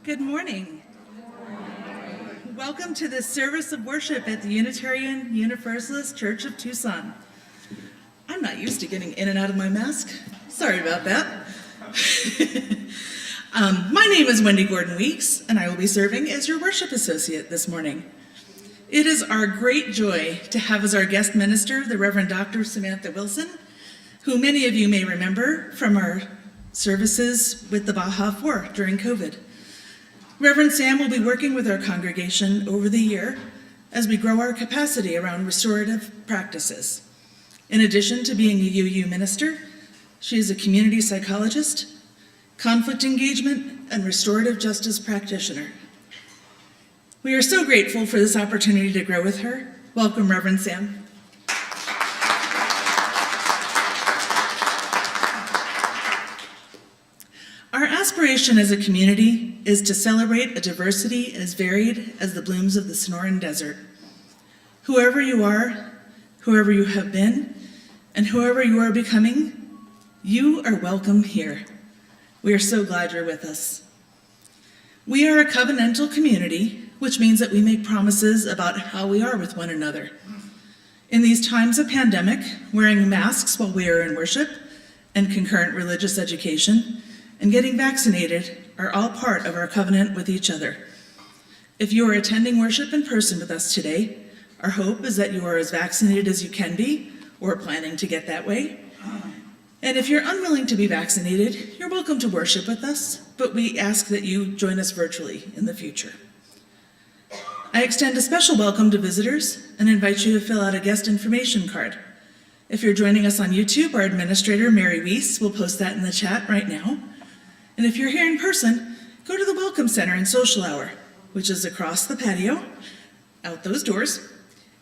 Good morning. Welcome to this service of worship at the Unitarian Universalist Church of Tucson. I'm not used to getting in and out of my mask. Sorry about that. My name is Wendy Gordon-Weeks, and I will be serving as your worship associate this morning. It is our great joy to have as our guest minister the Reverend Dr. Samantha Wilson, who many of you may remember from our services with the Baja 4 during COVID. Reverend Sam will be working with our congregation over the year as we grow our capacity around restorative practices. In addition to being a UU minister, she is a community psychologist, conflict engagement, and restorative justice practitioner. We are so grateful for this opportunity to grow with her. Welcome, Reverend Sam. Our aspiration as a community is to celebrate a diversity as varied as the blooms of the Sonoran Desert. Whoever you are, whoever you have been, and whoever you are becoming, you are welcome here. We are so glad you're with us. We are a covenantal community, which means that we make promises about how we are with one another. In these times of pandemic, wearing masks while we are in worship and concurrent religious education and getting vaccinated are all part of our covenant with each other. If you are attending worship in person with us today, our hope is that you are as vaccinated as you can be or planning to get that way. And if you're unwilling to be vaccinated, you're welcome to worship with us, but we ask that you join us virtually in the future. I extend a special welcome to visitors and invite you to fill out a guest information card. If you're joining us on YouTube, our administrator, Mary Weiss, will post that in the chat right now. And if you're here in person, go to the Welcome Center and Social Hour, which is across the patio, out those doors.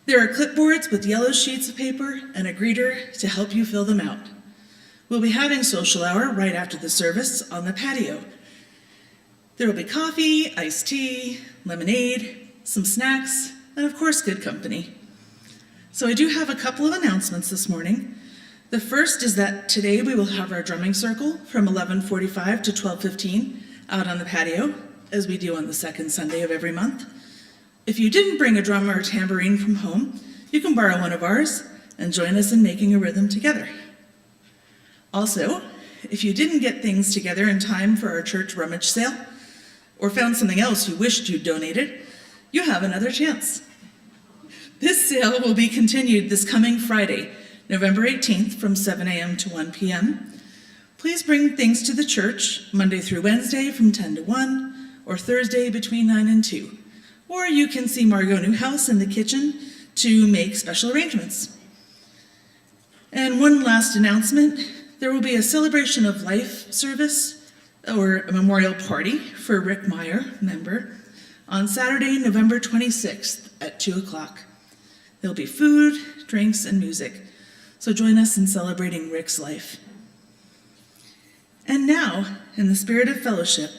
There are clipboards with yellow sheets of paper and a greeter to help you fill them out. We'll be having Social Hour right after the service on the patio. There will be coffee, iced tea, lemonade, some snacks, and of course, good company. So I do have a couple of announcements this morning. The first is that today we will have our drumming circle from 11:45 to 12:15 out on the patio, as we do on the second Sunday of every month. If you didn't bring a drum or a tambourine from home, you can borrow one of ours and join us in making a rhythm together. Also, if you didn't get things together in time for our church rummage sale, or found something else you wished you'd donated, you have another chance. This sale will be continued this coming Friday, November 18th from 7 a.m. to 1 p.m. Please bring things to the church Monday through Wednesday from 10 to 1 or Thursday between 9 and 2. Or you can see Margot Newhouse in the kitchen to make special arrangements. And one last announcement, there will be a celebration of life service or a memorial party for Rick Meyer, member, on Saturday, November 26th at 2 o'clock. There'll be food, drinks, and music. So join us in celebrating Rick's life. And now, in the spirit of fellowship,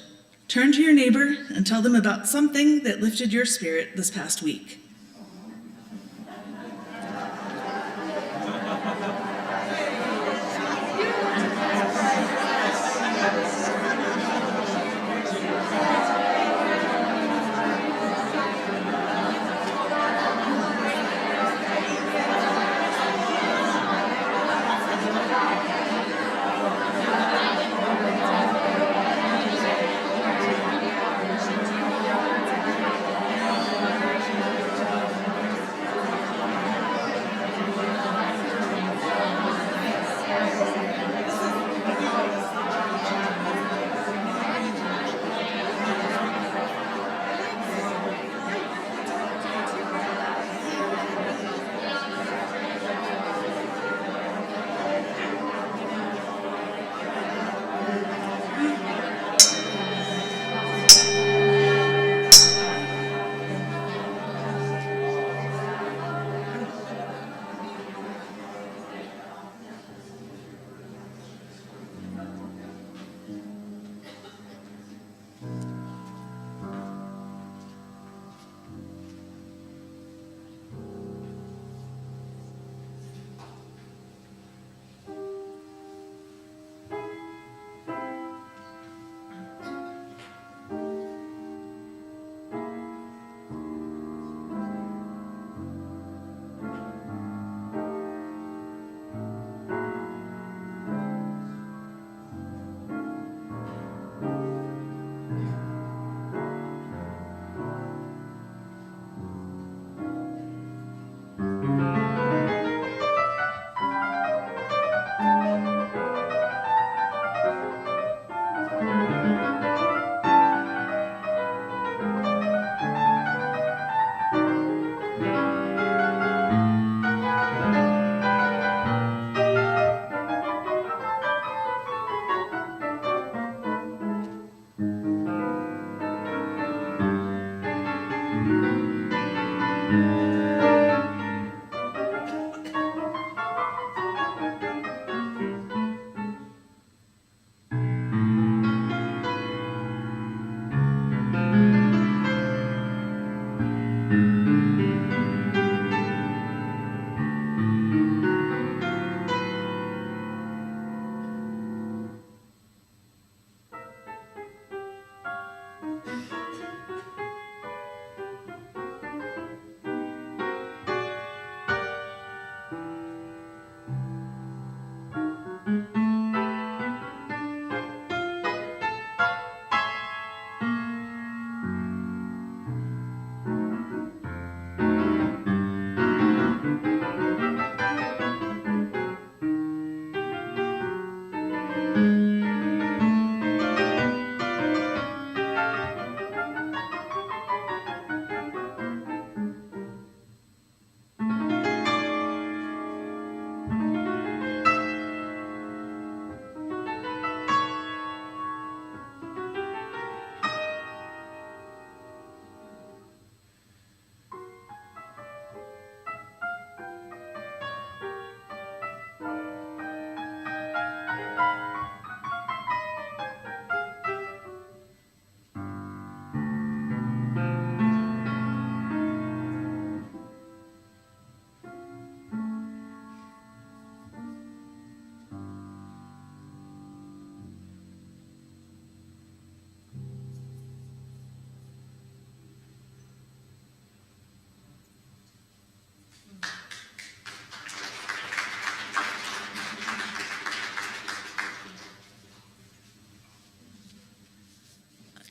turn to your neighbor and tell them about something that lifted your spirit this past week.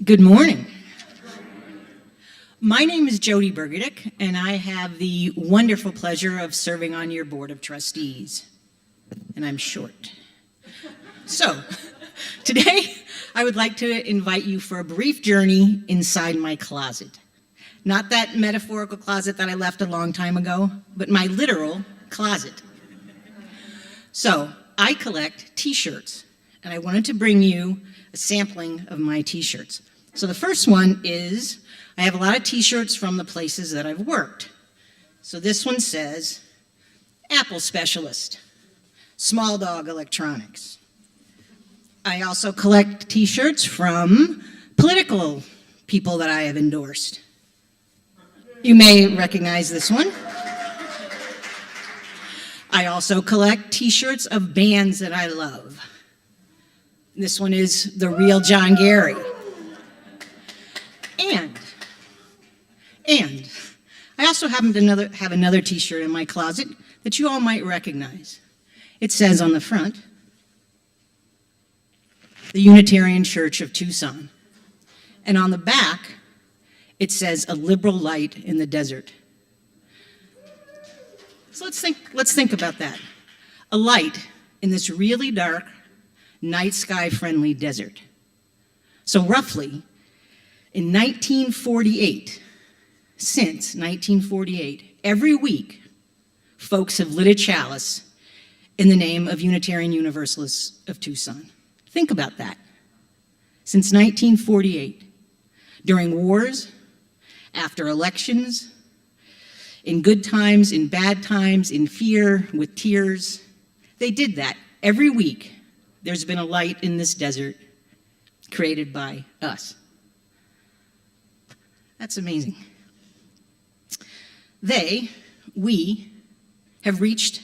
Good morning. My name is Jody Burgadick, and I have the wonderful pleasure of serving on your board of trustees. And I'm short. So, today I would like to invite you for a brief journey inside my closet. Not that metaphorical closet that I left a long time ago, but my literal closet. So, I collect t-shirts, and I wanted to bring you a sampling of my t-shirts. So the first one is, I have a lot of t-shirts from the places that I've worked. So this one says, Apple Specialist, Small Dog Electronics. I also collect t-shirts from political people that I have endorsed. You may recognize this one. I also collect t-shirts of bands that I love. This one is The Real John Gary. And I also happen to have another t-shirt in my closet that you all might recognize. It says on the front, the Unitarian Church of Tucson. And on the back, it says, a liberal light in the desert. So let's think about that. A light in this really dark, night sky friendly desert. So roughly, in 1948, since 1948, every week, folks have lit a chalice in the name of Unitarian Universalists of Tucson. Think about that. Since 1948, during wars, after elections, in good times, in bad times, in fear, with tears, they did that. Every week, there's been a light in this desert created by us. That's amazing. We have reached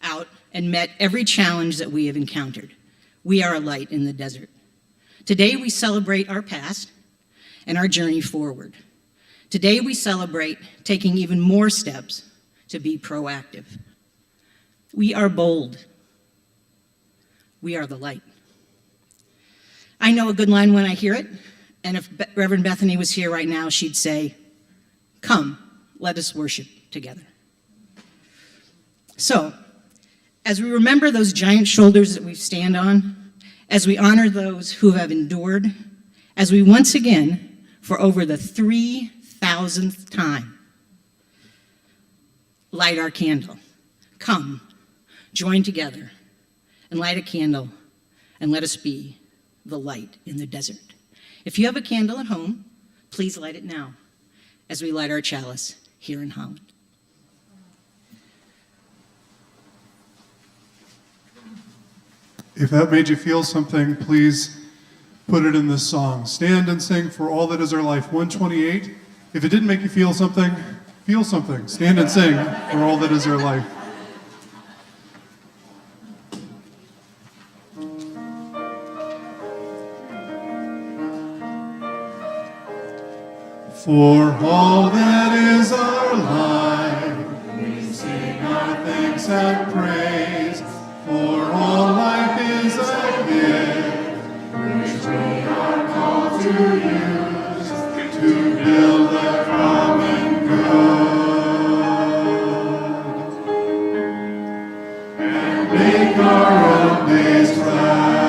out and met every challenge that we have encountered. We are a light in the desert. Today we celebrate our past and our journey forward. Today we celebrate taking even more steps to be proactive. We are bold. We are the light. I know a good line when I hear it, and if Reverend Bethany was here right now, she'd say, come, let us worship together. So, as we remember those giant shoulders that we stand on, as we honor those who have endured, as we once again, for over the 3,000th time, light our candle. Come, join together, and light a candle, and let us be the light in the desert. If you have a candle at home, please light it now as we light our chalice here in Holland. If that made you feel something, please put it in this song. Stand and sing for all that is our life. 128. If it didn't make you feel something, feel something. Stand and sing for all that is our life. For all that is our life, we sing our thanks and praise. For all life is a gift, which we are called to use, to build the common good, and make our own days glad.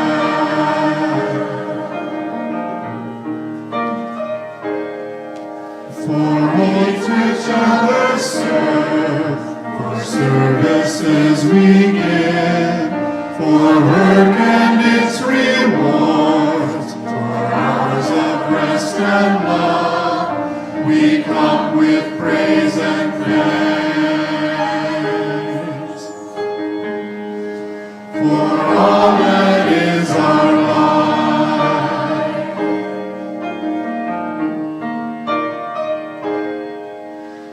For we to each other serve, for services we give, for work and its rewards, for hours of rest and love, we come with praise and thanks. For all that is our life,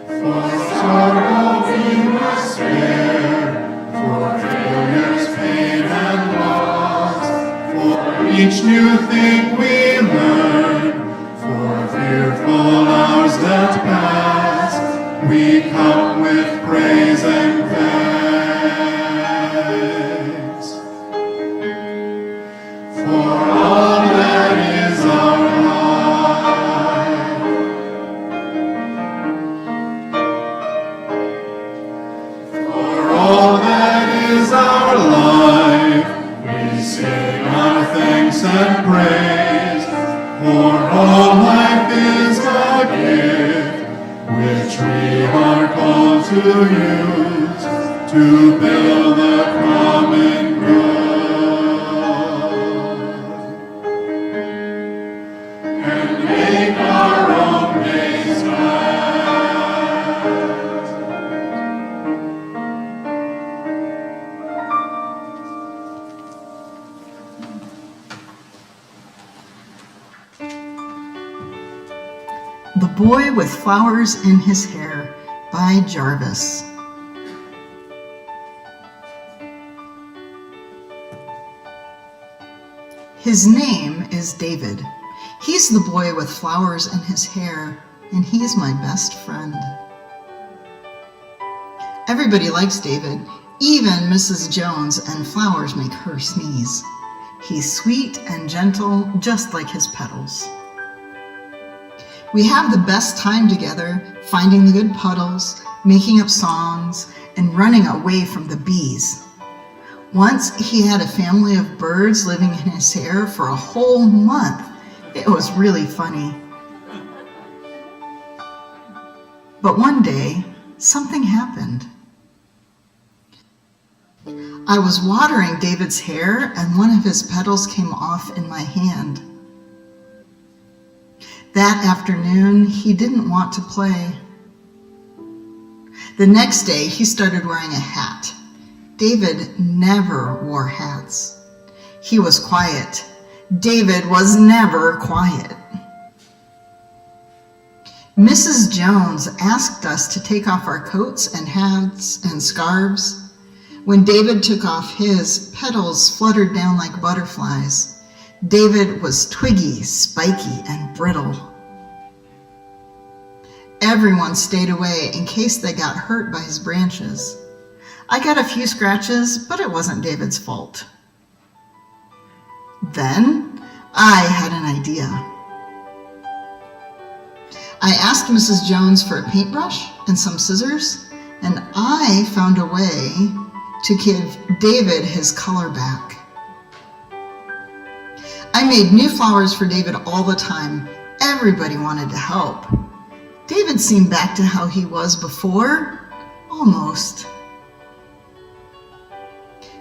for sorrow we must bear, for failures, pain, and loss, for each new thing we learn, for fearful hours that pass, we come with praise and thanks. For all that is our life, For all life is a gift, which we are called to use, to build the common good, and make our own days glad. The Boy with Flowers in His Hair by Jarvis. His name is David. He's the boy with flowers in his hair, and he's my best friend. Everybody likes David, even Mrs. Jones, and flowers make her sneeze. He's sweet and gentle, just like his petals. We have the best time together, finding the good puddles, making up songs, and running away from the bees. Once he had a family of birds living in his hair for a whole month. It was really funny. But one day, something happened. I was watering David's hair, and one of his petals came off in my hand. That afternoon, he didn't want to play. The next day, he started wearing a hat. David never wore hats. He was quiet. David was never quiet. Mrs. Jones asked us to take off our coats and hats and scarves. When David took off his, petals fluttered down like butterflies. David was twiggy, spiky, and brittle. Everyone stayed away in case they got hurt by his branches. I got a few scratches, but it wasn't David's fault. Then I had an idea. I asked Mrs. Jones for a paintbrush and some scissors, and I found a way to give David his color back. I made new flowers for David all the time. Everybody wanted to help. David seemed back to how he was before, almost.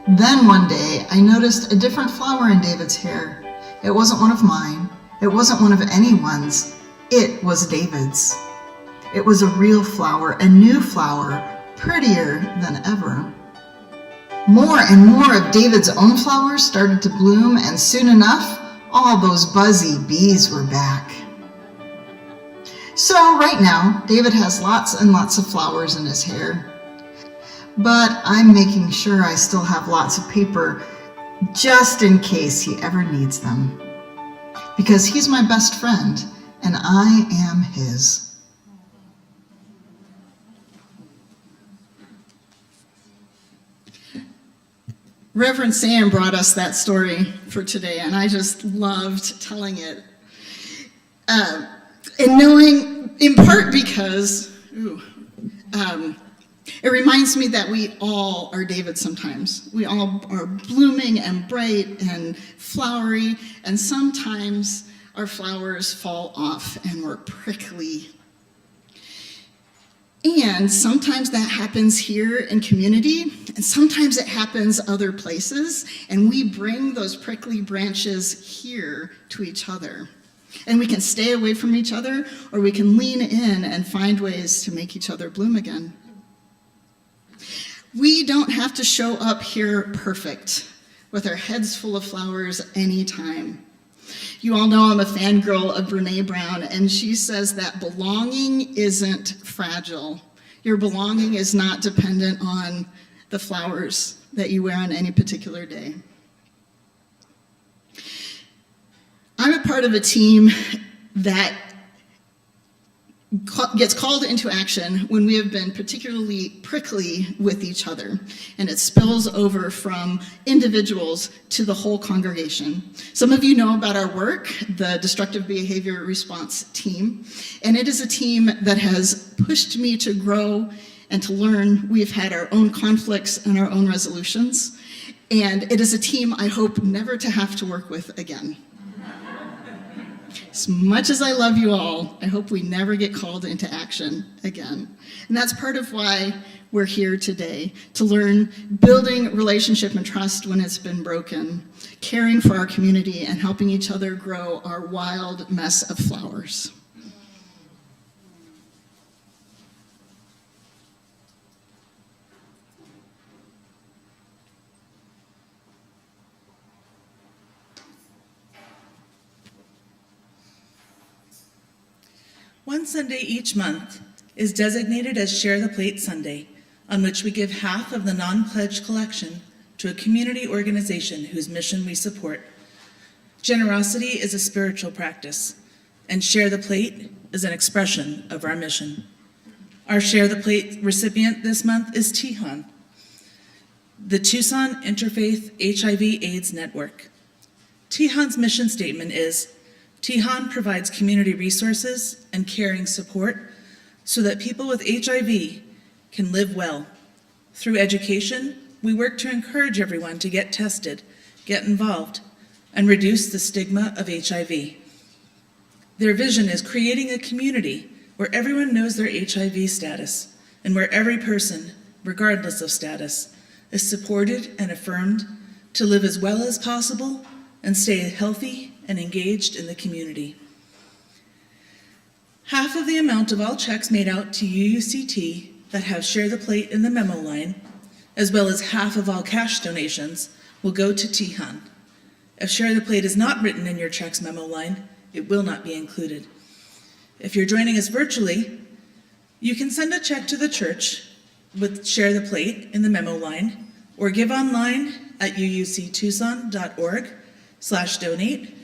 Then one day, I noticed a different flower in David's hair. It wasn't one of mine. It wasn't one of anyone's. It was David's. It was a real flower, a new flower, prettier than ever. More and more of David's own flowers started to bloom, and soon enough, all those buzzy bees were back. So right now, David has lots and lots of flowers in his hair. But I'm making sure I still have lots of paper just in case he ever needs them. Because he's my best friend, and I am his. Reverend Sam brought us that story for today, and I just loved telling it. And knowing, in part because, it reminds me that we all are David sometimes. We all are blooming and bright and flowery, and sometimes our flowers fall off and we're prickly. And sometimes that happens here in community, and sometimes it happens other places, and we bring those prickly branches here to each other. And we can stay away from each other, or we can lean in and find ways to make each other bloom again. We don't have to show up here perfect, with our heads full of flowers anytime. You all know I'm a fangirl of Brene Brown, and she says that belonging isn't fragile. Your belonging is not dependent on the flowers that you wear on any particular day. I'm a part of a team that gets called into action when we have been particularly prickly with each other, and it spills over from individuals to the whole congregation. Some of you know about our work, the Destructive Behavior Response Team, and it is a team that has pushed me to grow and to learn. We've had our own conflicts and our own resolutions, and it is a team I hope never to have to work with again. As much as I love you all, I hope we never get called into action again. And that's part of why we're here today, to learn building relationship and trust when it's been broken, caring for our community, and helping each other grow our wild mess of flowers. One Sunday each month is designated as Share the Plate Sunday, on which we give half of the non-pledge collection to a community organization whose mission we support. Generosity is a spiritual practice, and Share the Plate is an expression of our mission. Our Share the Plate recipient this month is Tihan, the Tucson Interfaith HIV/AIDS Network. Tihan's mission statement is, Tihan provides community resources and caring support so that people with HIV can live well. Through education, we work to encourage everyone to get tested, get involved, and reduce the stigma of HIV. Their vision is creating a community where everyone knows their HIV status and where every person, regardless of status, is supported and affirmed to live as well as possible and stay healthy and engaged in the community. Half of the amount of all checks made out to UUCT that have Share the Plate in the memo line, as well as half of all cash donations, will go to Tihan. If Share the Plate is not written in your checks memo line, it will not be included. If you're joining us virtually, you can send a check to the church with Share the Plate in the memo line, or give online at uuctucson.org/donate,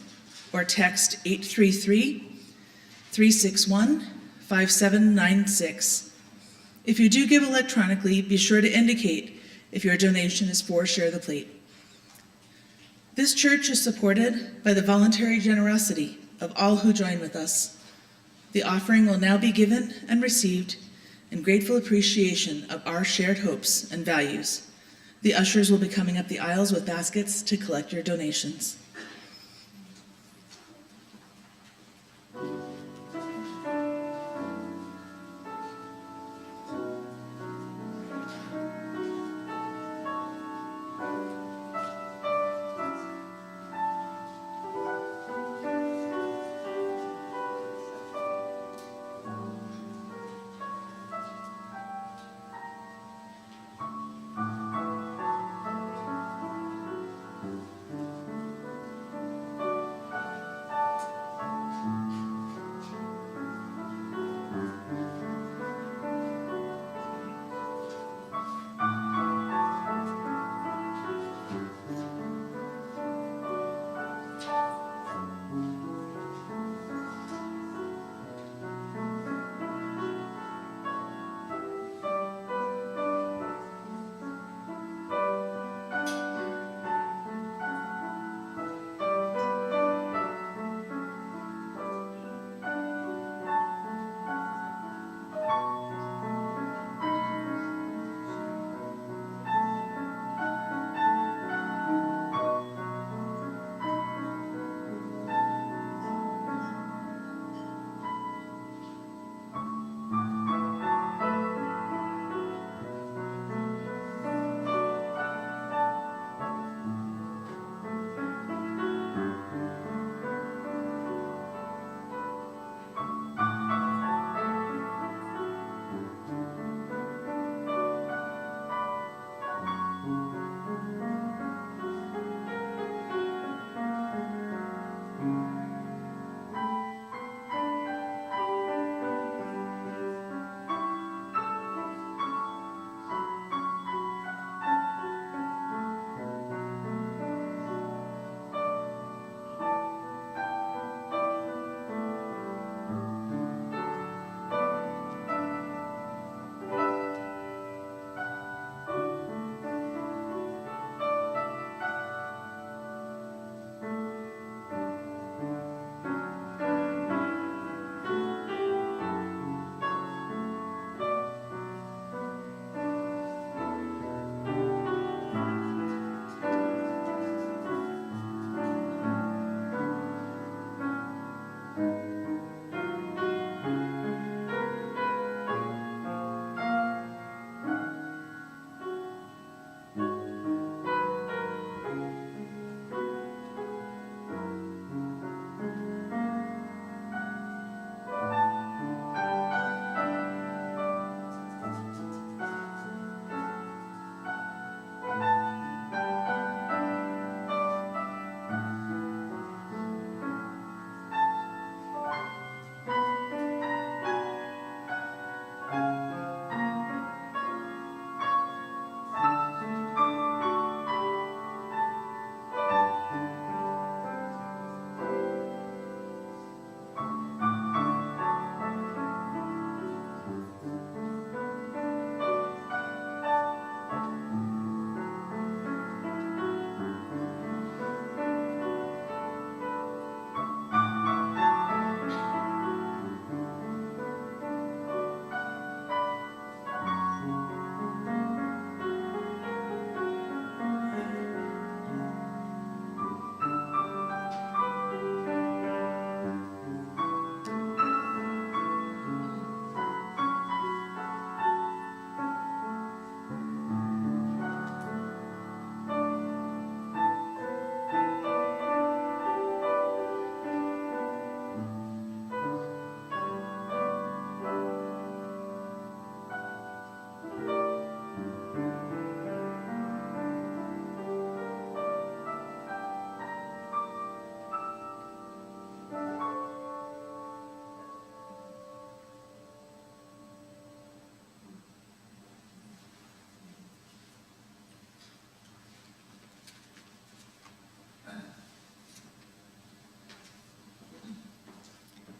or text 833-361-5796. If you do give electronically, be sure to indicate if your donation is for Share the Plate. This church is supported by the voluntary generosity of all who join with us. The offering will now be given and received in grateful appreciation of our shared hopes and values. The ushers will be coming up the aisles with baskets to collect your donations.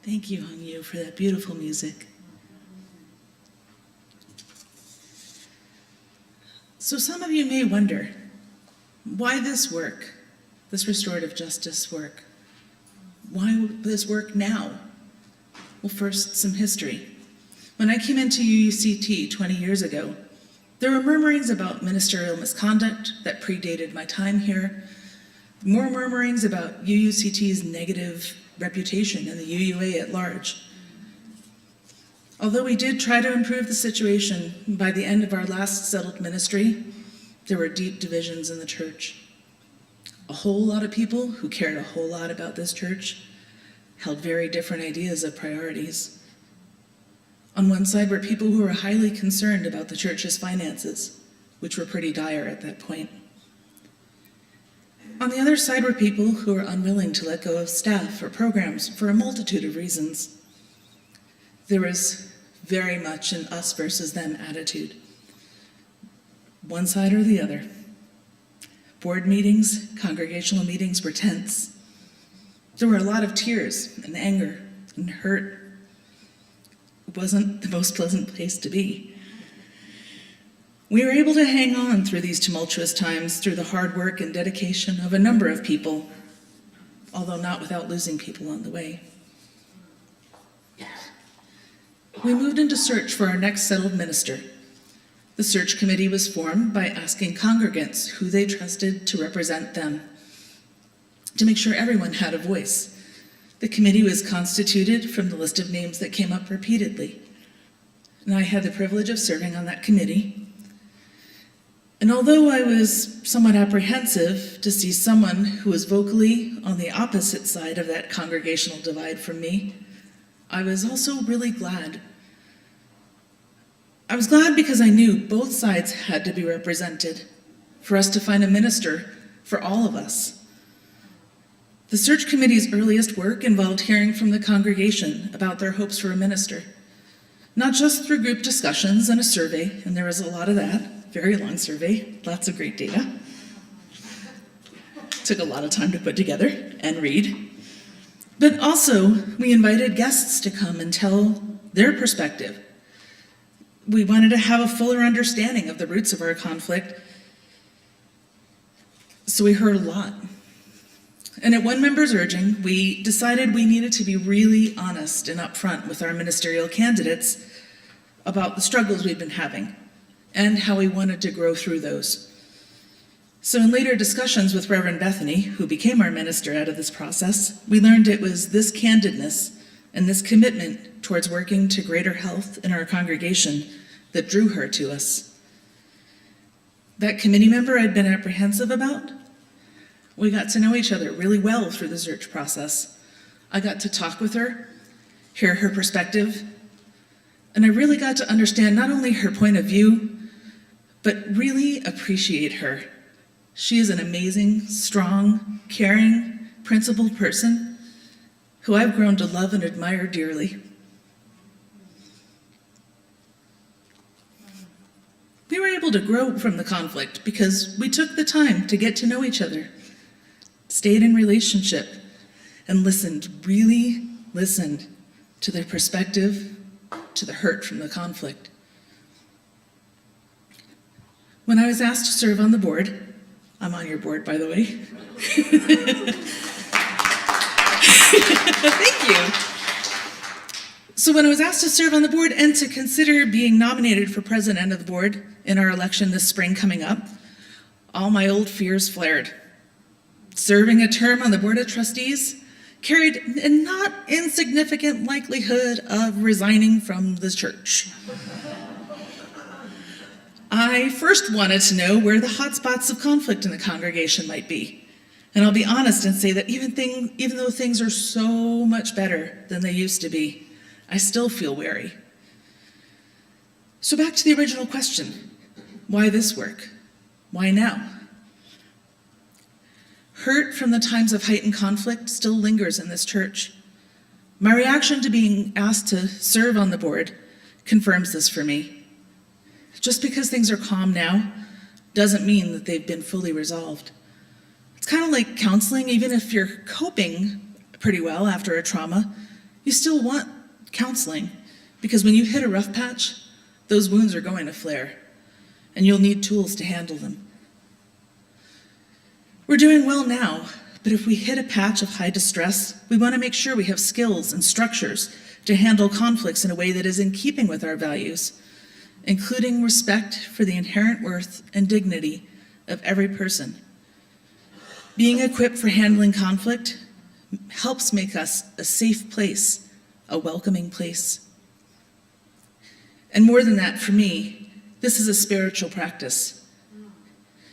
Thank you, Hung Yu, for that beautiful music. So some of you may wonder, why this work, this restorative justice work? Why this work now? Well, first, some history. When I came into UUCT 20 years ago, there were murmurings about ministerial misconduct that predated my time here, more murmurings about UUCT's negative reputation in the UUA at large. Although we did try to improve the situation, by the end of our last settled ministry, there were deep divisions in the church. A whole lot of people who cared a whole lot about this church held very different ideas of priorities. On one side were people who were highly concerned about the church's finances, which were pretty dire at that point. On the other side were people who were unwilling to let go of staff or programs for a multitude of reasons. There was very much an us versus them attitude. One side or the other. Board meetings, congregational meetings were tense. There were a lot of tears and anger and hurt. It wasn't the most pleasant place to be. We were able to hang on through these tumultuous times through the hard work and dedication of a number of people, although not without losing people on the way. We moved into search for our next settled minister. The search committee was formed by asking congregants who they trusted to represent them, to make sure everyone had a voice. The committee was constituted from the list of names that came up repeatedly, and I had the privilege of serving on that committee. And although I was somewhat apprehensive to see someone who was vocally on the opposite side of that congregational divide from me, I was also really glad. I was glad because I knew both sides had to be represented for us to find a minister for all of us. The search committee's earliest work involved hearing from the congregation about their hopes for a minister, not just through group discussions and a survey, and there was a lot of that, very long survey, lots of great data. Took a lot of time to put together and read. But also, we invited guests to come and tell their perspective. We wanted to have a fuller understanding of the roots of our conflict, so we heard a lot. And at one member's urging, we decided we needed to be really honest and upfront with our ministerial candidates about the struggles we'd been having and how we wanted to grow through those. So in later discussions with Reverend Bethany, who became our minister out of this process, we learned it was this candidness and this commitment towards working to greater health in our congregation that drew her to us. That committee member I'd been apprehensive about, we got to know each other really well through the search process. I got to talk with her, hear her perspective, and I really got to understand not only her point of view, but really appreciate her. She is an amazing, strong, caring, principled person who I've grown to love and admire dearly. We were able to grow from the conflict because we took the time to get to know each other, stayed in relationship, and really listened to their perspective, to the hurt from the conflict. When I was asked to serve on the board, I'm on your board, by the way. Thank you. So when I was asked to serve on the board and to consider being nominated for president of the board in our election this spring coming up, all my old fears flared. Serving a term on the Board of Trustees carried a not insignificant likelihood of resigning from the church. I first wanted to know where the hot spots of conflict in the congregation might be. And I'll be honest and say that even though things are so much better than they used to be, I still feel wary. So back to the original question, why this work? Why now? Hurt from the times of heightened conflict still lingers in this church. My reaction to being asked to serve on the board confirms this for me. Just because things are calm now doesn't mean that they've been fully resolved. It's kind of like counseling. Even if you're coping pretty well after a trauma, You still want counseling, because when you hit a rough patch, those wounds are going to flare, and you'll need tools to handle them. We're doing well now, but if we hit a patch of high distress, we want to make sure we have skills and structures to handle conflicts in a way that is in keeping with our values, including respect for the inherent worth and dignity of every person. Being equipped for handling conflict helps make us a safe place, a welcoming place. And more than that, for me, this is a spiritual practice.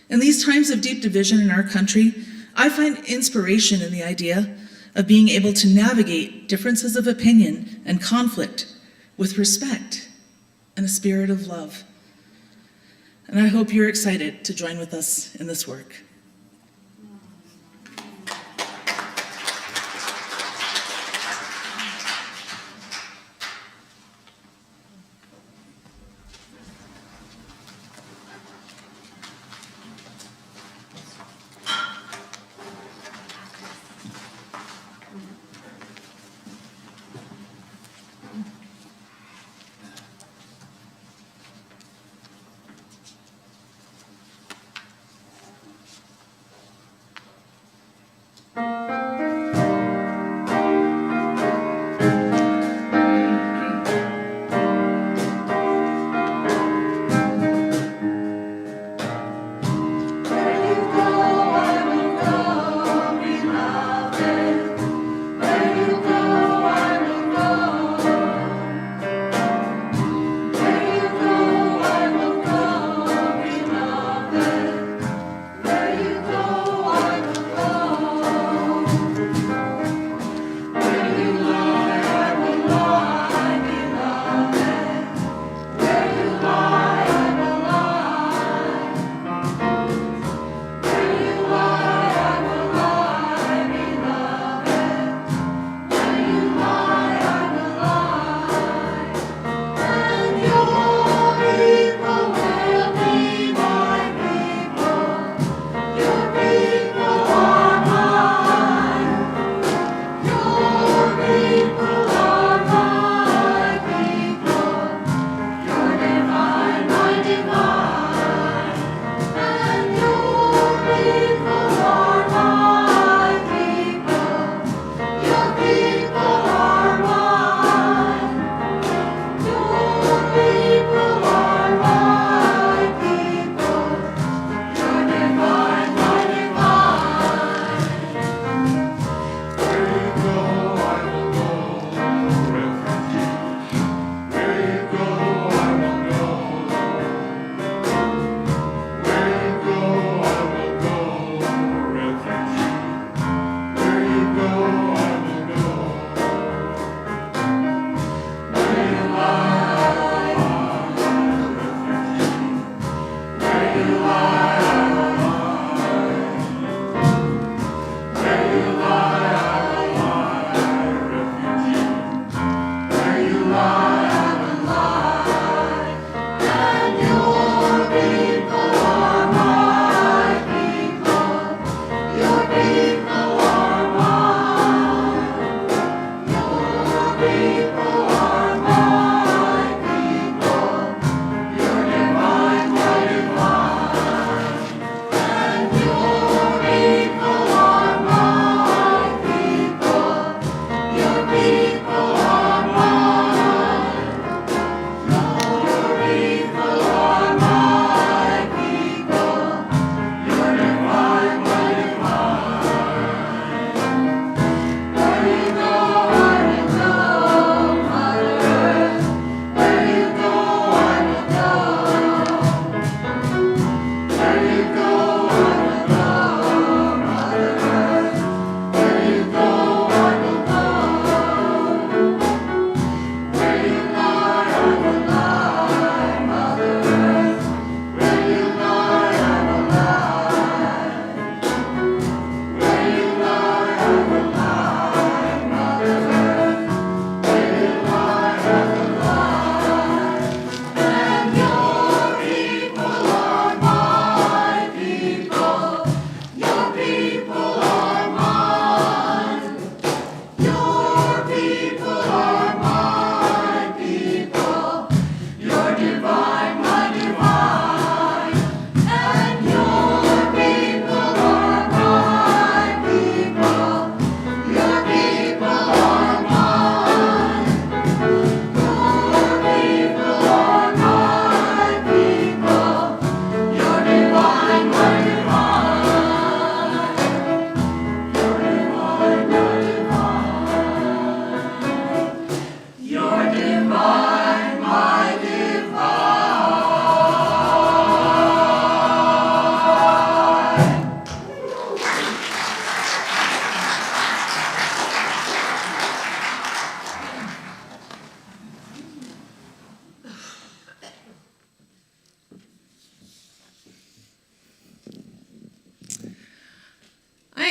In these times of deep division in our country, I find inspiration in the idea of being able to navigate differences of opinion and conflict with respect and a spirit of love. And I hope you're excited to join with us in this work.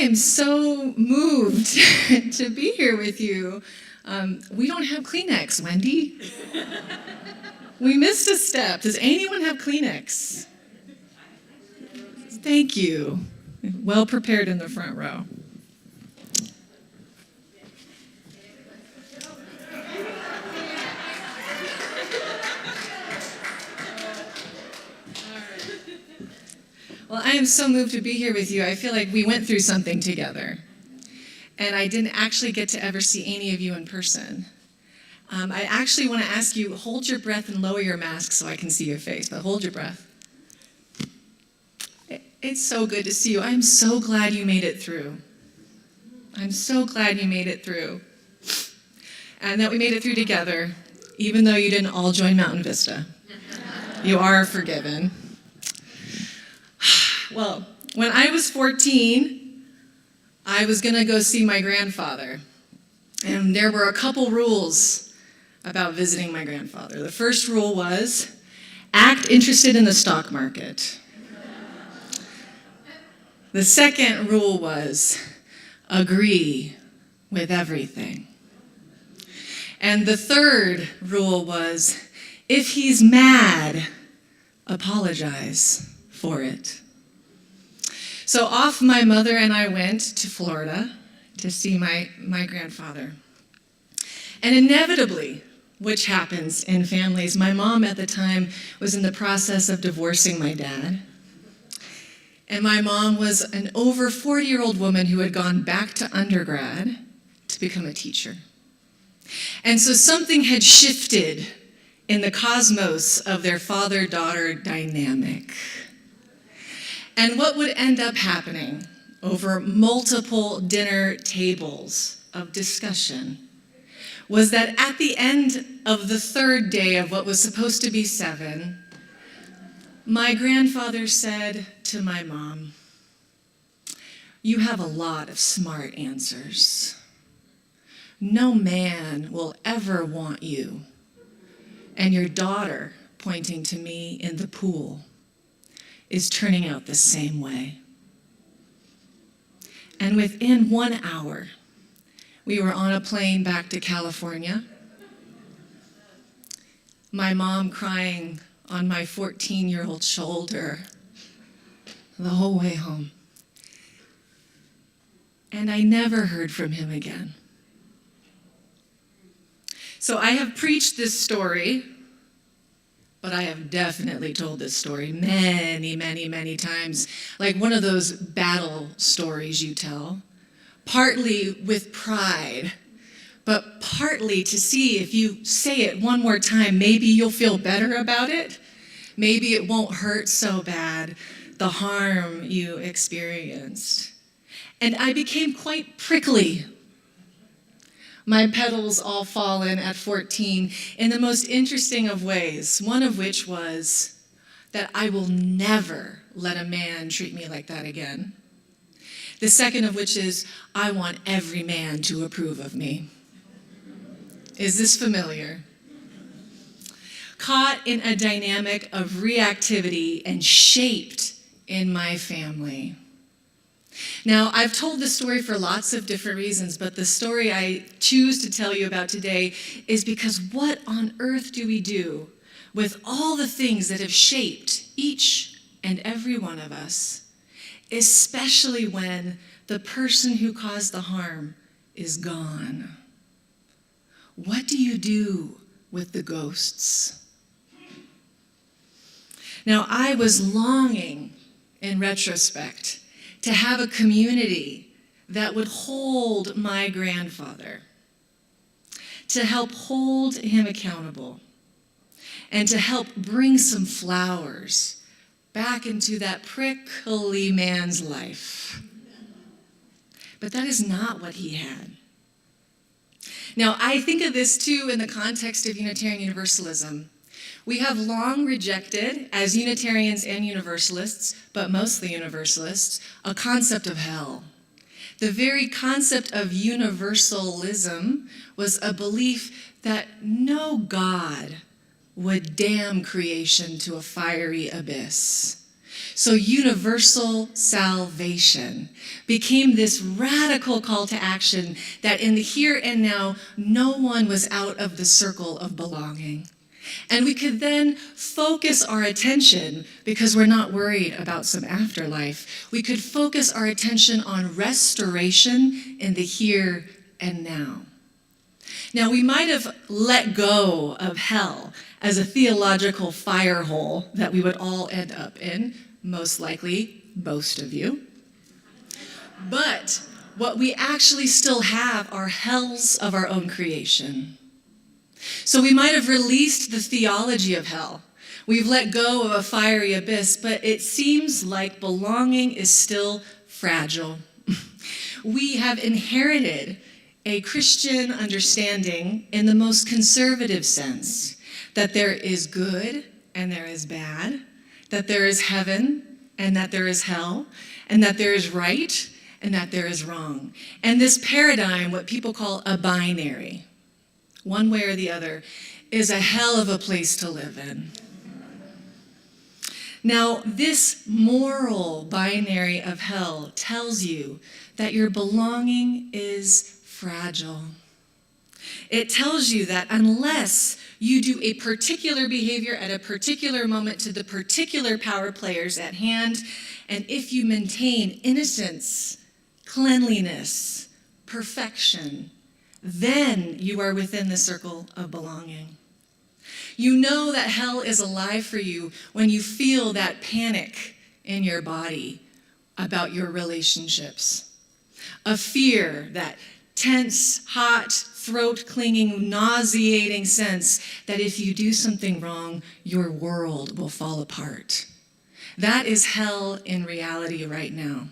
am so moved to be here with you. We don't have Kleenex, Wendy. We missed a step. Does anyone have Kleenex? Thank you. Well prepared in the front row. Well, I am so moved to be here with you. I feel like we went through something together. And I didn't actually get to ever see any of you in person. I actually want to ask you, hold your breath and lower your mask so I can see your face, but hold your breath. It's so good to see you. I'm so glad you made it through. I'm so glad you made it through. And that we made it through together, even though you didn't all join Mountain Vista. You are forgiven. Well, when I was 14, I was going to go see my grandfather. And there were a couple rules about visiting my grandfather. The first rule was, act interested in the stock market. The second rule was, agree with everything. And the third rule was, if he's mad, apologize for it. So off my mother and I went to Florida to see my grandfather. And inevitably, which happens in families, my mom at the time was in the process of divorcing my dad. And my mom was an over 40-year-old woman who had gone back to undergrad to become a teacher. And so something had shifted in the cosmos of their father-daughter dynamic. And what would end up happening over multiple dinner tables of discussion was that at the end of the third day of what was supposed to be 7, my grandfather said to my mom, "You have a lot of smart answers. No man will ever want you. And your daughter," pointing to me in the pool, "is turning out the same way." And within 1 hour, we were on a plane back to California. My mom crying on my 14-year-old shoulder the whole way home. And I never heard from him again. So I have preached this story, but I have definitely told this story many, many, many times, like one of those battle stories you tell, partly with pride, but partly to see if you say it one more time, maybe you'll feel better about it. Maybe it won't hurt so bad, the harm you experienced. And I became quite prickly. My petals all fallen at 14 in the most interesting of ways, one of which was that I will never let a man treat me like that again. The second of which is, I want every man to approve of me. Is this familiar? Caught in a dynamic of reactivity and shaped in my family. Now, I've told this story for lots of different reasons, but the story I choose to tell you about today is because what on earth do we do with all the things that have shaped each and every one of us, especially when the person who caused the harm is gone? What do you do with the ghosts? Now, I was longing, in retrospect, to have a community that would hold my grandfather, to help hold him accountable, and to help bring some flowers back into that prickly man's life. But that is not what he had. Now, I think of this too in the context of Unitarian Universalism. We have long rejected, as Unitarians and Universalists, but mostly Universalists, a concept of hell. The very concept of universalism was a belief that no God would damn creation to a fiery abyss. So universal salvation became this radical call to action that in the here and now, no one was out of the circle of belonging. And we could then focus our attention, because we're not worried about some afterlife, we could focus our attention on restoration in the here and now. Now, we might have let go of hell as a theological fire hole that we would all end up in, most likely, most of you. But what we actually still have are hells of our own creation. So we might have released the theology of hell. We've let go of a fiery abyss, but it seems like belonging is still fragile. We have inherited a Christian understanding in the most conservative sense, that there is good and there is bad, that there is heaven and that there is hell, and that there is right and that there is wrong. And this paradigm, what people call a binary, one way or the other, is a hell of a place to live in. Now, this moral binary of hell tells you that your belonging is fragile. It tells you that unless you do a particular behavior at a particular moment to the particular power players at hand, and if you maintain innocence, cleanliness, perfection, then you are within the circle of belonging. You know that hell is alive for you when you feel that panic in your body about your relationships, a fear, that tense, hot, throat-clinging, nauseating sense that if you do something wrong, your world will fall apart. That is hell in reality right now.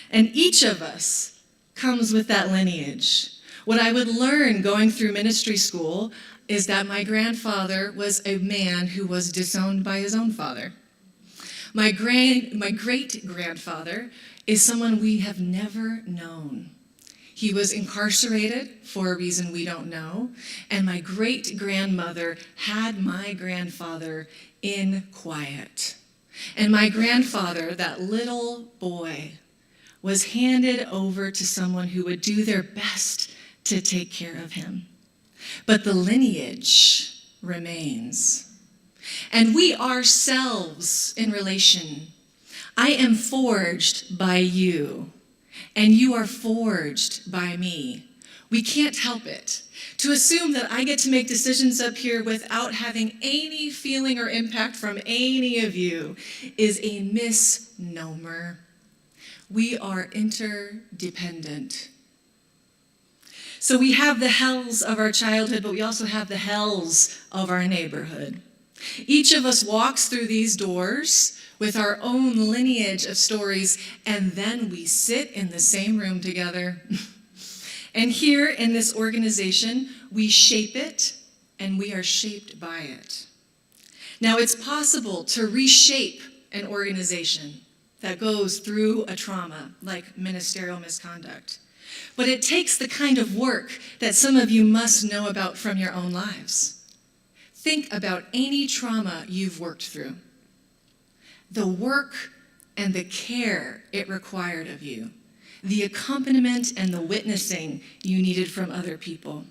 And each of us comes with that lineage. What I would learn going through ministry school is that my grandfather was a man who was disowned by his own father. My great-grandfather is someone we have never known. He was incarcerated for a reason we don't know, and my great-grandmother had my grandfather in quiet. And my grandfather, that little boy, was handed over to someone who would do their best to take care of him. But the lineage remains. And we ourselves in relation. I am forged by you, and you are forged by me. We can't help it. To assume that I get to make decisions up here without having any feeling or impact from any of you is a misnomer. We are interdependent. So we have the hells of our childhood, but we also have the hells of our neighborhood. Each of us walks through these doors with our own lineage of stories, and then we sit in the same room together. And here in this organization, we shape it, and we are shaped by it. Now, it's possible to reshape an organization that goes through a trauma like ministerial misconduct. But it takes the kind of work that some of you must know about from your own lives. Think about any trauma you've worked through. The work and the care it required of you. The accompaniment and the witnessing you needed from other people.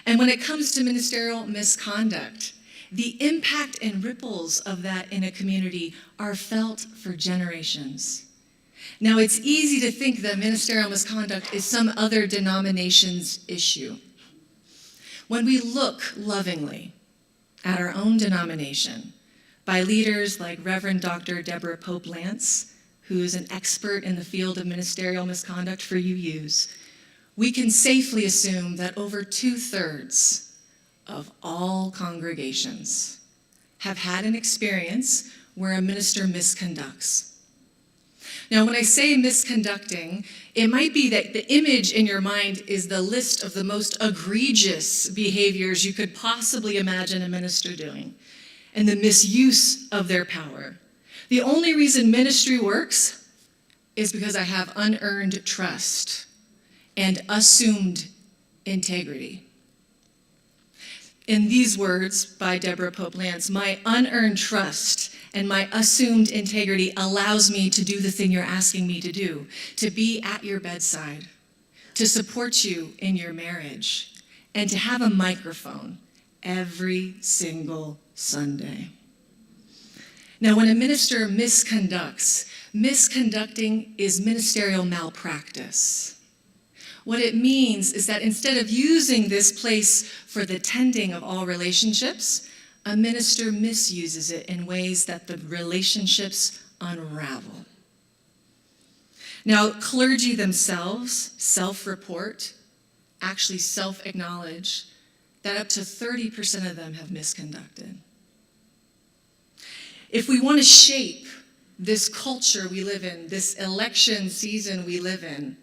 And when it comes to ministerial misconduct, the impact and ripples of that in a community are felt for generations. Now, it's easy to think that ministerial misconduct is some other denomination's issue. When we look lovingly at our own denomination by leaders like Reverend Dr. Deborah Pope Lance, who is an expert in the field of ministerial misconduct for UUs, we can safely assume that over 2/3 of all congregations have had an experience where a minister misconducts. Now, when I say misconducting, it might be that the image in your mind is the list of the most egregious behaviors you could possibly imagine a minister doing, and the misuse of their power. The only reason ministry works is because I have unearned trust and assumed integrity. in these words by Deborah Pope Lance, my unearned trust and my assumed integrity allows me to do the thing you're asking me to do, to be at your bedside, to support you in your marriage, and to have a microphone every single Sunday. Now, when a minister misconducting is ministerial malpractice. What it means is that instead of using this place for the tending of all relationships, a minister misuses it in ways that the relationships unravel. Now, clergy themselves self-report, actually self-acknowledge that up to 30% of them have misconducted. If we want to shape this culture we live in, this election season we live in,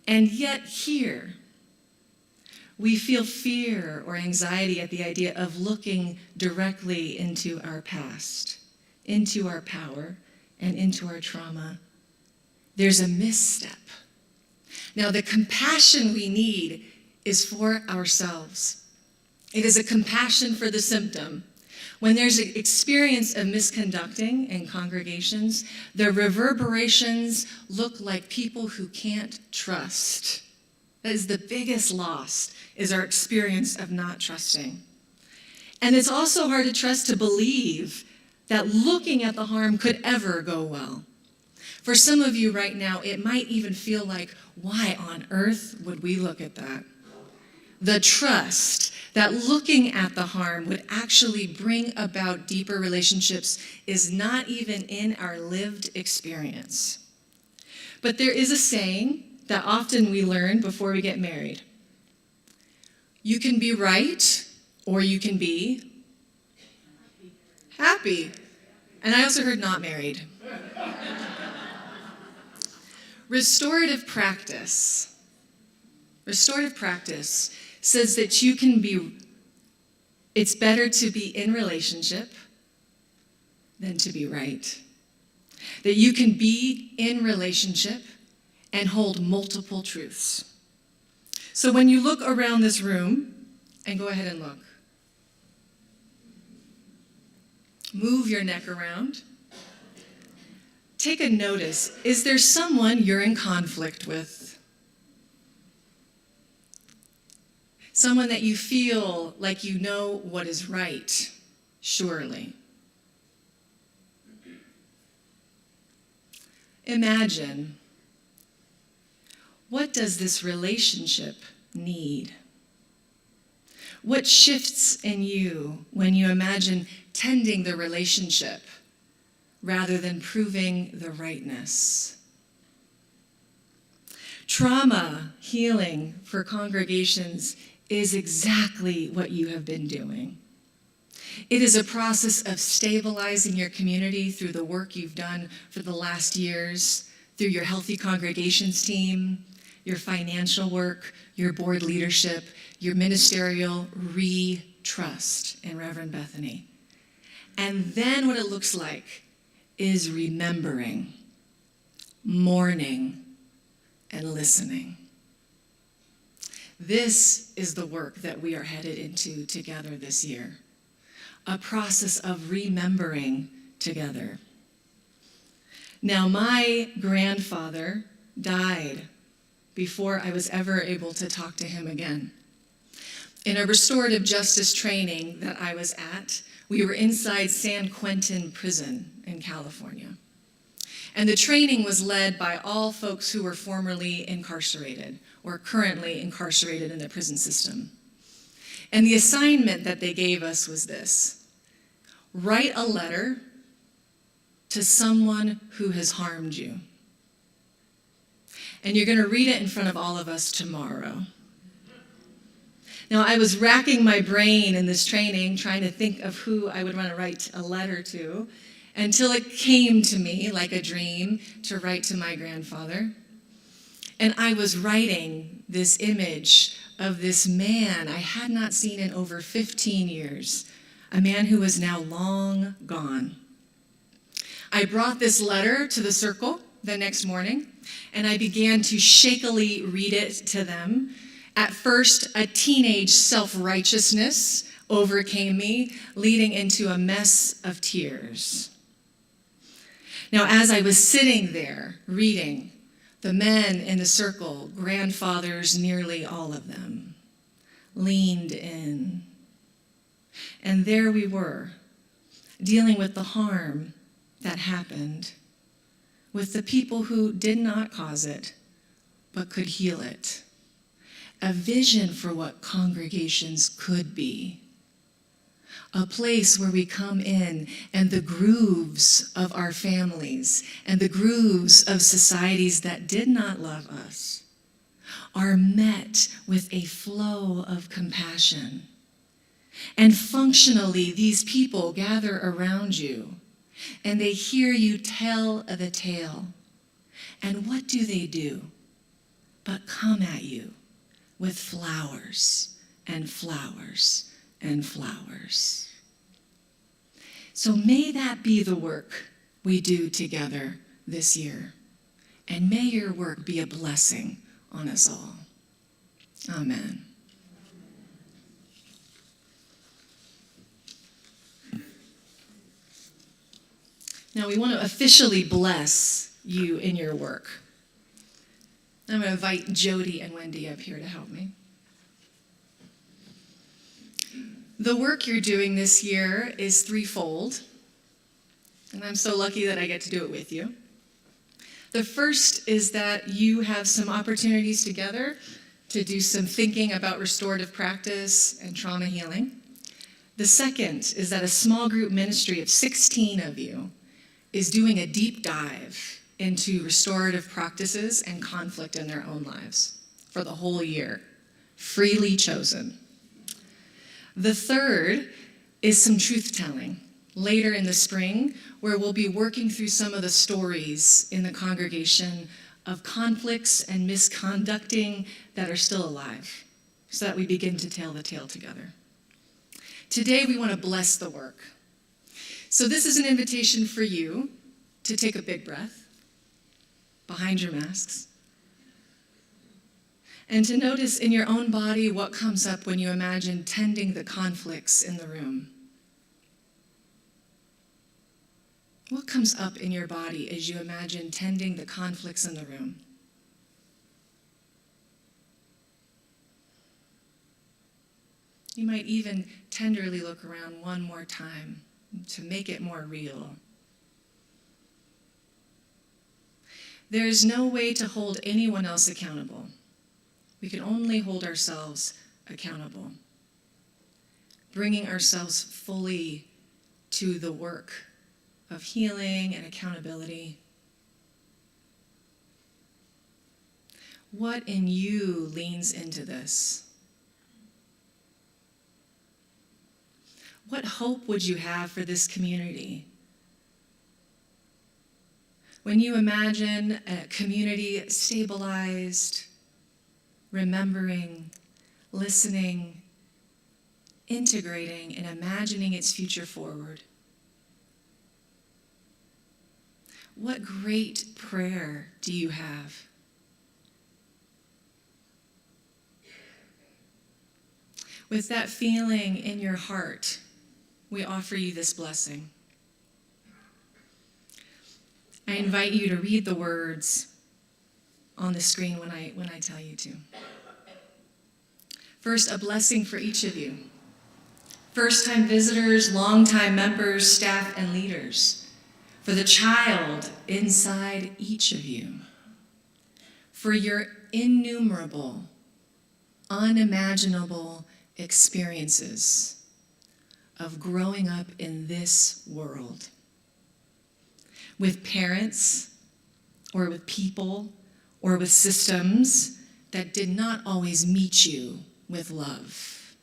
and yet here, we feel fear or anxiety at the idea of looking directly into our past, into our power, and into our trauma. There's a misstep. Now, the compassion we need is for ourselves. It is a compassion for the symptom. When there's an experience of misconducting in congregations, the reverberations look like people who can't trust. That is the biggest loss, is our experience of not trusting. And it's also hard to trust to believe that looking at the harm could ever go well. For some of you right now, it might even feel like, why on earth would we look at that? The trust that looking at the harm would actually bring about deeper relationships is not even in our lived experience. But there is a saying that often we learn before we get married. You can be right, or you can be happy. And I also heard not married. Restorative practice says that it's better to be in relationship than to be right. That you can be in relationship and hold multiple truths. So when you look around this room, and go ahead and look, move your neck around, take a notice. Is there someone you're in conflict with? Someone that you feel like you know what is right, surely. Imagine, what does this relationship need? What shifts in you when you imagine tending the relationship rather than proving the rightness? Trauma healing for congregations is exactly what you have been doing. It is a process of stabilizing your community through the work you've done for the last years, through your Healthy Congregations team, your financial work, your board leadership, your ministerial trust in Reverend Bethany. And then what it looks like is remembering, mourning, and listening. This is the work that we are headed into together this year. A process of remembering together. Now, my grandfather died before I was ever able to talk to him again. In a restorative justice training that I was at, we were inside San Quentin Prison in California. And the training was led by all folks who were formerly incarcerated or currently incarcerated in the prison system. And the assignment that they gave us was this: write a letter to someone who has harmed you. And you're going to read it in front of all of us tomorrow. Now, I was racking my brain in this training, trying to think of who I would want to write a letter to, until it came to me like a dream to write to my grandfather. And I was writing this image of this man I had not seen in over 15 years, a man who was now long gone. I brought this letter to the circle the next morning, and I began to shakily read it to them At first, a teenage self-righteousness overcame me, leading into a mess of tears. Now, as I was sitting there reading, the men in the circle, grandfathers, nearly all of them, leaned in. And there we were, dealing with the harm that happened, with the people who did not cause it, but could heal it. A vision for what congregations could be. A place where we come in and the grooves of our families and the grooves of societies that did not love us are met with a flow of compassion. And functionally, these people gather around you and they hear you tell the tale. And what do? But come at you with flowers and flowers and flowers. So may that be the work we do together this year. And may your work be a blessing on us all. Amen. Now we want to officially bless you in your work. I'm going to invite Jody and Wendy up here to help me. The work you're doing this year is threefold, and I'm so lucky that I get to do it with you. The first is that you have some opportunities together to do some thinking about restorative practice and trauma healing. The second is that a small group ministry of 16 of you is doing a deep dive into restorative practices and conflict in their own lives for the whole year, freely chosen. The third is some truth-telling later in the spring, where we'll be working through some of the stories in the congregation of conflicts and misconducting that are still alive, so that we begin to tell the tale together. Today, we want to bless the work. So this is an invitation for you to take a big breath behind your masks and to notice in your own body what comes up when you imagine tending the conflicts in the room. What comes up in your body as you imagine tending the conflicts in the room? You might even tenderly look around one more time to make it more real. There is no way to hold anyone else accountable. We can only hold ourselves accountable. Bringing ourselves fully to the work of healing and accountability. What in you leans into this? What hope would you have for this community? When you imagine a community stabilized, remembering, listening, integrating, and imagining its future forward. What great prayer do you have? With that feeling in your heart, we offer you this blessing. I invite you to read the words on the screen when I tell you to. First, a blessing for each of you. First-time visitors, long-time members, staff, and leaders. For the child inside each of you. For your innumerable, unimaginable experiences of growing up in this world. With parents, or with people, or with systems that did not always meet you with love.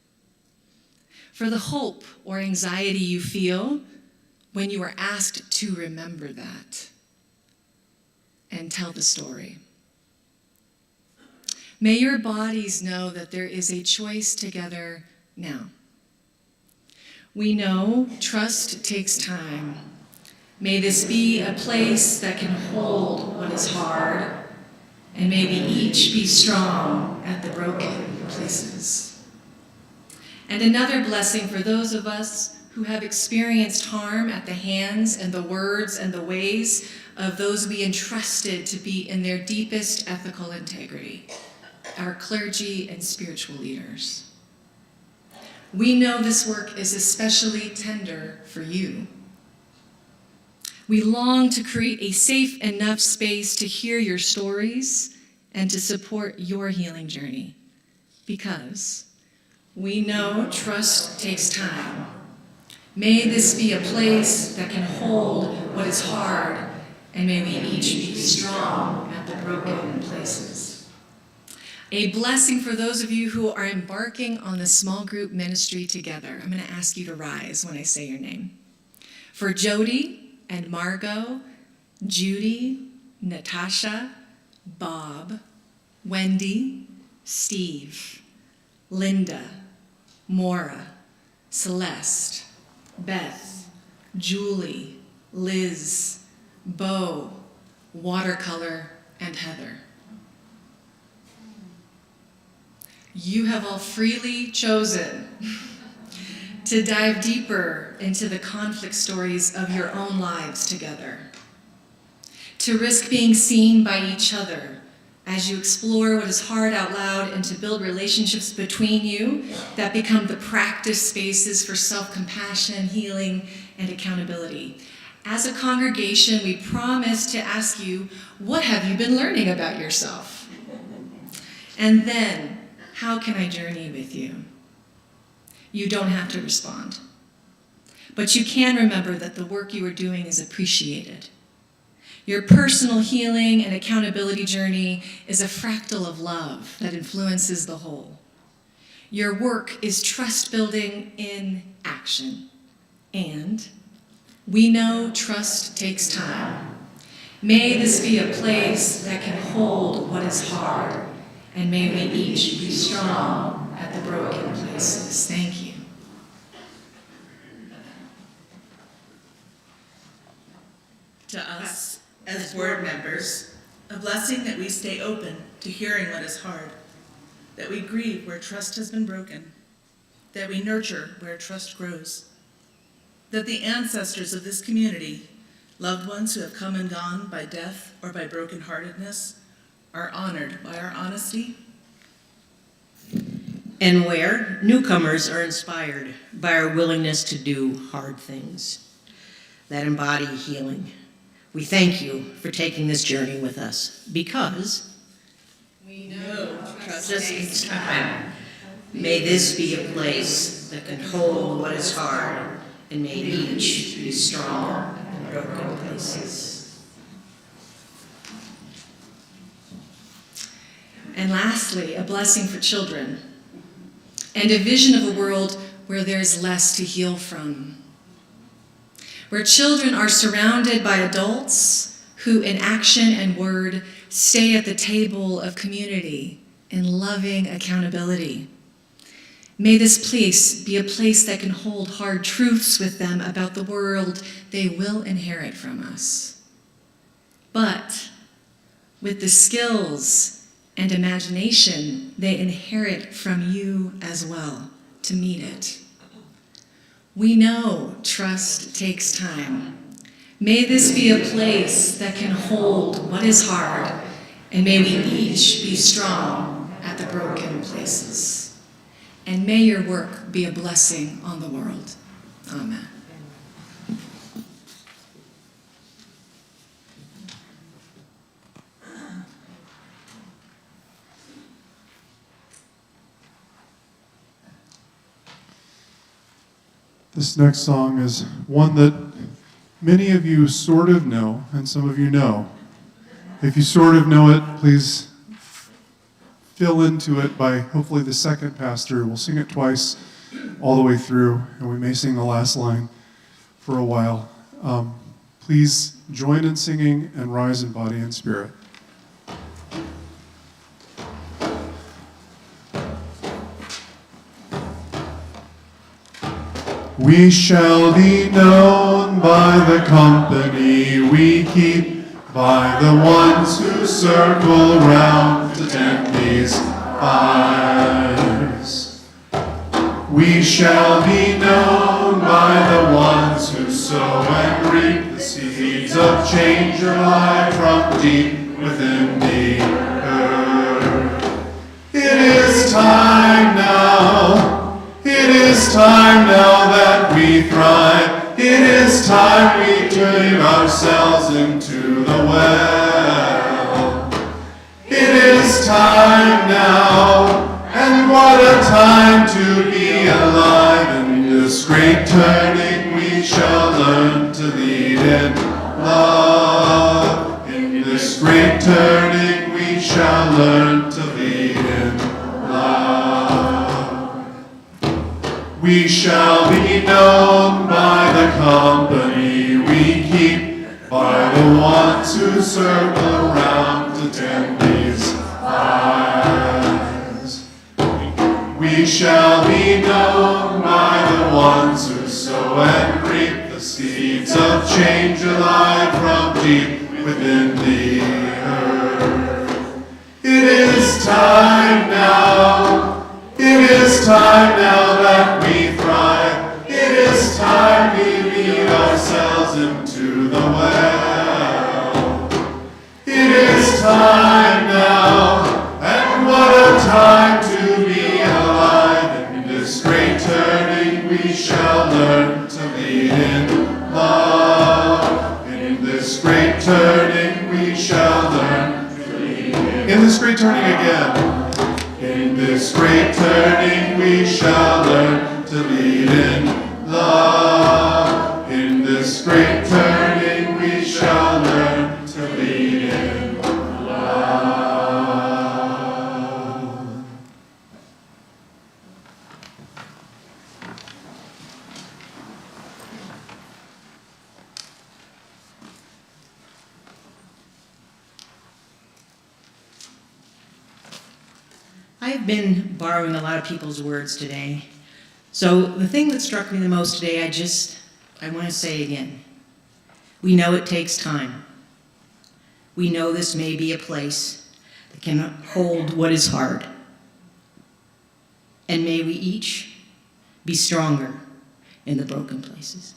For the hope or anxiety you feel when you are asked to remember that and tell the story. May your bodies know that there is a choice together now. We know trust takes time. May this be a place that can hold what is hard, and may we each be strong at the broken. places. And another blessing for those of us who have experienced harm at the hands and the words and the ways of those we entrusted to be in their deepest ethical integrity, our clergy and spiritual leaders. We know this work is especially tender for you. We long to create a safe enough space to hear your stories and to support your healing journey, because we know trust takes time. May this be a place that can hold what is hard, and may we each be strong at the broken places. A blessing for those of you who are embarking on the small group ministry together. I'm going to ask you to rise when I say your name. For Jody and Margot, Judy, Natasha, Bob, Wendy, Steve, Linda, Maura, Celeste, Beth, Julie, Liz, Bo, Watercolor, and Heather. You have all freely chosen to dive deeper into the conflict stories of your own lives together, to risk being seen by each other as you explore what is hard out loud, and to build relationships between you that become the practice spaces for self-compassion, healing, and accountability. As a congregation, we promise to ask you, what have you been learning about yourself? And then, how can I journey with you? You don't have to respond. But you can remember that the work you are doing is appreciated. Your personal healing and accountability journey is a fractal of love that influences the whole. Your work is trust building in action. And we know trust takes time. May this be a place that can hold what is hard, and may we each be strong at the broken places. Thank you. To us, as board members, a blessing that we stay open to hearing what is hard, that we grieve where trust has been broken, that we nurture where trust grows, that the ancestors of this community, loved ones who have come and gone by death or by brokenheartedness, are honored by our honesty. And where newcomers are inspired by our willingness to do hard things that embody healing. We thank you for taking this journey with us, because We know trust just takes takes time. May this be a place that can hold what is hard, and may each be strong in broken places. And lastly, a blessing for children, and a vision of a world where there's less to heal from, where children are surrounded by adults who, in action and word, stay at the table of community in loving accountability. May this place be a place that can hold hard truths with them about the world they will inherit from us, but with the skills and imagination they inherit from you as well to meet it. We know trust takes time. May this be a place that can hold what is hard, and may we each be strong at the broken places. And may your work be a blessing on the world. Amen. This next song is one that many of you sort of know, and some of you know. If you sort of know it, please fill into it by hopefully the second pastor. We'll sing it twice all the way through, and we may sing the last line for a while. Please join in singing and rise in body and spirit. We shall be known by the company we keep, by the ones who circle round attendees eyes. We shall be known by the ones who sow and reap the seeds of change alive from deep within the earth. It is time now. It is time now that we thrive. It is time we turn ourselves into the well. It is time now, and what a time to be alive. In this great turning we shall learn to lead in love. In this great turning we shall learn to lead in love. We shall be known by the company we keep, by the ones who circle around to tend these eyes. We shall be known by the ones who sow and reap the seeds of change alive from deep within the earth. It is time now. It is time now that we thrive. It is time we lead ourselves into the well. It is time now, and what a time to be alive. In this great turning we shall learn to lead in love. In this great turning we shall learn to lead in this great turning again. In this great turning we shall learn to lead in love. In this great turning we shall learn to lead in love. I've been borrowing a lot of people's words today. So the thing that struck me the most today, I want to say again. We know it takes time. We know this may be a place that can hold what is hard. And may we each be stronger in the broken places.